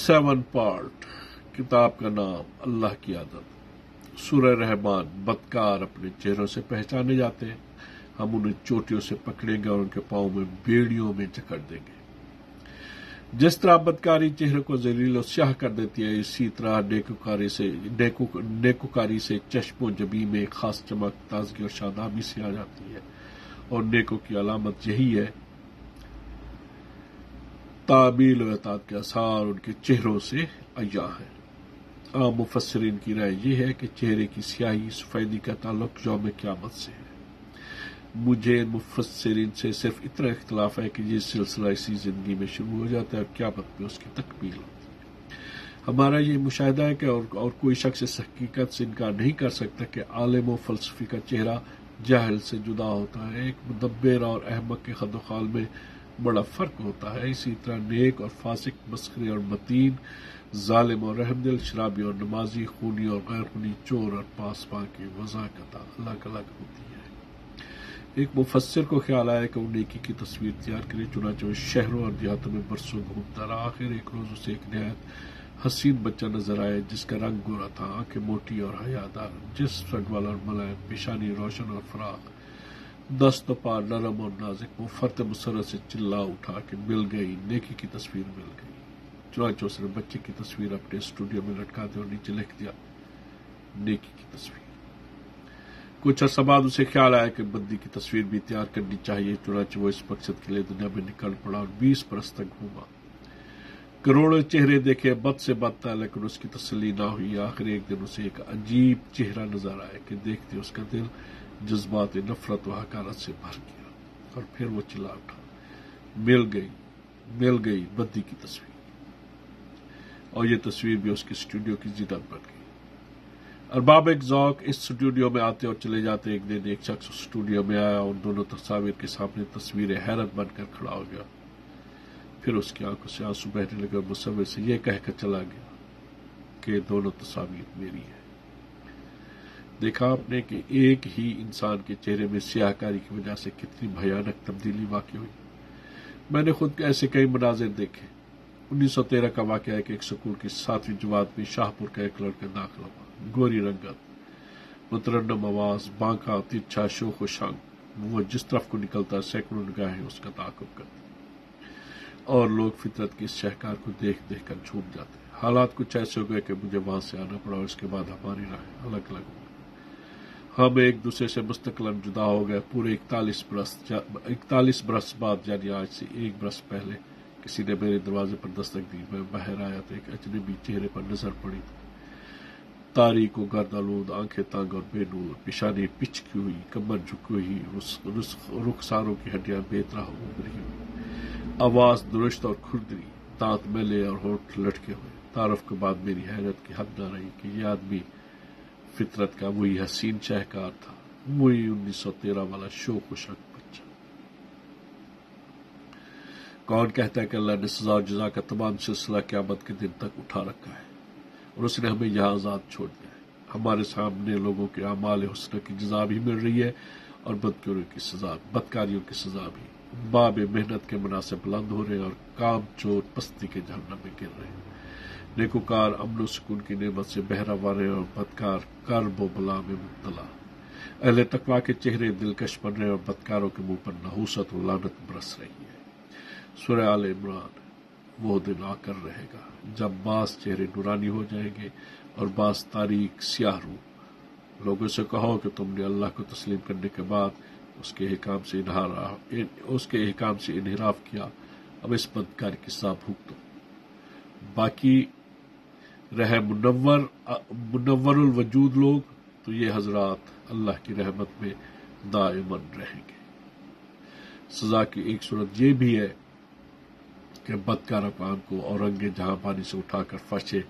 7 part. किताब का नाम अल्लाह की आदत। सूरह रहमान। बदकार अपने चेहरों से पहचाने जाते हैं, हम उन्हें चोटियों से पकड़ेंगे और उनके पांव में बेड़ियों में जकड़ देंगे। जिस तरह बदकारी चेहरे को जलील और स्याह कर देती है, इसी तरह नेकोकारी से चश्मो जबी में खास चमक, ताजगी और शादाबी से आ जाती है। और नेकों की अलामत यही है, ताबील व इताअत के आसार उनके चेहरों से अय्या है। आम मुफस्सिरीन की राय यह है कि चेहरे की स्याही सफेदी का ताल्लुक यौम क़यामत से है। मुझे मुफस्सिरीन से सिर्फ इतना इख्तिलाफ है कि ये सिलसिला इसी जिंदगी में शुरू हो जाता है और क़यामत में उसकी तकमील होती है। हमारा ये मुशाहिदा है कि और कोई शख्स इस हकीकत से इनकार नहीं कर सकता कि आलिम व फलसफी का चेहरा जाहिल से जुदा होता है। एक मुदब्बिर और अहमक के खदोखाल में बड़ा फर्क होता है। इसी तरह नेक और फासिक, मस्खरे और मतीन, जालिम और रहमदिल, शराबी और नमाजी, खूनी और गैर खूनी, चोर और पासबां की वज़ाकत अलग अलग होती है। एक मुफस्सिर को ख्याल आया कि वो नेकी की तस्वीर तैयार करे, चुनांचे शहरों और देहातों में बरसों घूमता रहा। आखिर एक रोज उसे एक नहायत हसीन बच्चा नजर आया जिसका रंग गोरा था, आंखें मोटी और हयादार, जिस्म रंगवाला और मुलायम, पेशानी रोशन और फराग, दस्त पार नरम और नाजुक। वो फर्त मुसर्रत से चिल्ला उठा कि मिल गई, नेकी की तस्वीर मिल गई। चुनांचे उसने बच्चे की तस्वीर अपने स्टूडियो में लटका दी और नीचे लिख दिया, नेकी की तस्वीर। कुछ अर्सा बाद उसे ख्याल आया कि बद्दी की तस्वीर भी तैयार करनी चाहिए। चुनांचे वो इस मकसद के लिए दुनिया में निकल पड़ा और 20 बरस तक घूमा। करोड़ों चेहरे देखे, बद से बद था, लेकिन उसकी तसल्ली ना हुई। आखिर एक दिन उसे एक अजीब चेहरा नजर आया कि देखते उसका दिल जज्बात नफरत व हकारत से भर गया। और फिर वो चिल्ला उठा, मिल गई बद्दी की तस्वीर। और ये तस्वीर भी उसके स्टूडियो की जीनत बन गई। अरबाब एक ज़ौक़ इस स्टूडियो में आते और चले जाते। एक दिन एक शख्स उस स्टूडियो में आया और दोनों तस्वीर के सामने तस्वीर हैरत बनकर खड़ा हो गया। फिर उसकी आंखों से आंसू बहने लगे और मुसव्विर से यह कहकर चला गया कि दोनों तस्वीर मेरी है। देखा आपने कि एक ही इंसान के चेहरे में स्याहकारी की वजह से कितनी भयानक तब्दीली वाक़ई हुई। मैंने खुद ऐसे कई मनाजिर देखे। 1913 का वाक़या है कि एक स्कूल की 7वीं जमात में शाहपुर का एक लड़का दाखिल हुआ। गोरी रंगत, मुतरन्नम आवाज, बांका, तिरछा, शोख व शांग। वो जिस तरफ को निकलता सैकड़ों निगाहें उसका ताक़ुब करती और लोग फितरत के इस शाहकार को देख देख कर झूम जाते। हालात कुछ ऐसे हो गए कि मुझे वहां से आना पड़ा और उसके बाद हमारी राहें अलग अलग हो गई। हम एक दूसरे से मुस्तकिलन जुदा हो गए। पूरे 41 बरस बाद, यानी आज से 1 बरस पहले, किसी ने मेरे दरवाजे पर दस्तक दी। मैं बाहर आया तो एक अजनबी चेहरे पर नजर पड़ी। तारीक और गर्दालूद, आंखें तंग और बेनूर, पेशानी पिचकी हुई, कमर झुकी हुई, रुखसारों की हड्डियां बेतरह उभरी हुई, आवाज दुरुस्त और खुरदरी, दांत मैले और होठ लटके हुए। तारफ के बाद मेरी हैरत की हद न रही कि यह आदमी फितरत का वही हसीन शाहकार था, वही 1913 वाला शोक व शक बच्चा। कौन कहता है कि अल्लाह ने सजा और जजा का तमाम सिलसिला क़यामत के दिन तक उठा रखा है और उसने हमें यहाँ आजाद छोड़ दिया है। हमारे सामने लोगों के अमाल हुस्न की जजा भी मिल रही है और बदकारियों की सजा भी। बाब मेहनत के मुनासिब बुलंद हो रहे हैं और काम चोर पस्ती के जहन्नम में गिर रहे हैं। नेकोकार अमन सुकून की नेमत से बहरावर है और बदकार कर्ब व बला में मुब्तला। अहले तकवा के चेहरे दिलकश बन रहे और बदकारों के मुंह पर नहूसत व लानत बरस रही है। सूरह आल इमरान। वो दिन आकर रहेगा जब बास चेहरे नूरानी हो जाएंगे और बास तारीख स्याह रूह। लोगों से कहो कि तुमने अल्लाह को तस्लीम करने के बाद उसके एहकाम से इनहिराफ किया, अब इस बदकारी की सजा भुगतो। बाकी रहे मुनव्वरुल वजूद लोग, तो ये हजरात अल्लाह की रहमत में दाइमन रहेंगे। सजा की एक सूरत यह भी है कि बदकार अक़वाम को औरंगे जहां पानी से उठाकर फर्शे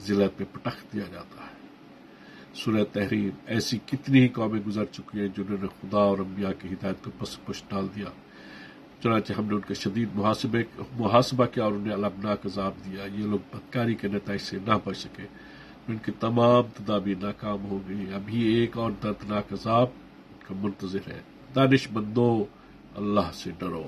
जिलत में पटक दिया जाता है। सूरह तहरीम। ऐसी कितनी ही कौमें गुजर चुकी हैं जिन्होंने खुदा और अंबिया की हिदायत को पस पुश डाल दिया। चुनांचे हमने उनका शदीद मुहासबा किया और उन्हें अलमनाक अज़ाब दिया। ये लोग बदकारी के नताइज से ना बच सके, उनकी तमाम तदाबीर नाकाम हो गई। अभी एक और दर्दनाक अज़ाब उनका मुंतज़िर है। दानिशमंदो, अल्लाह से डरो।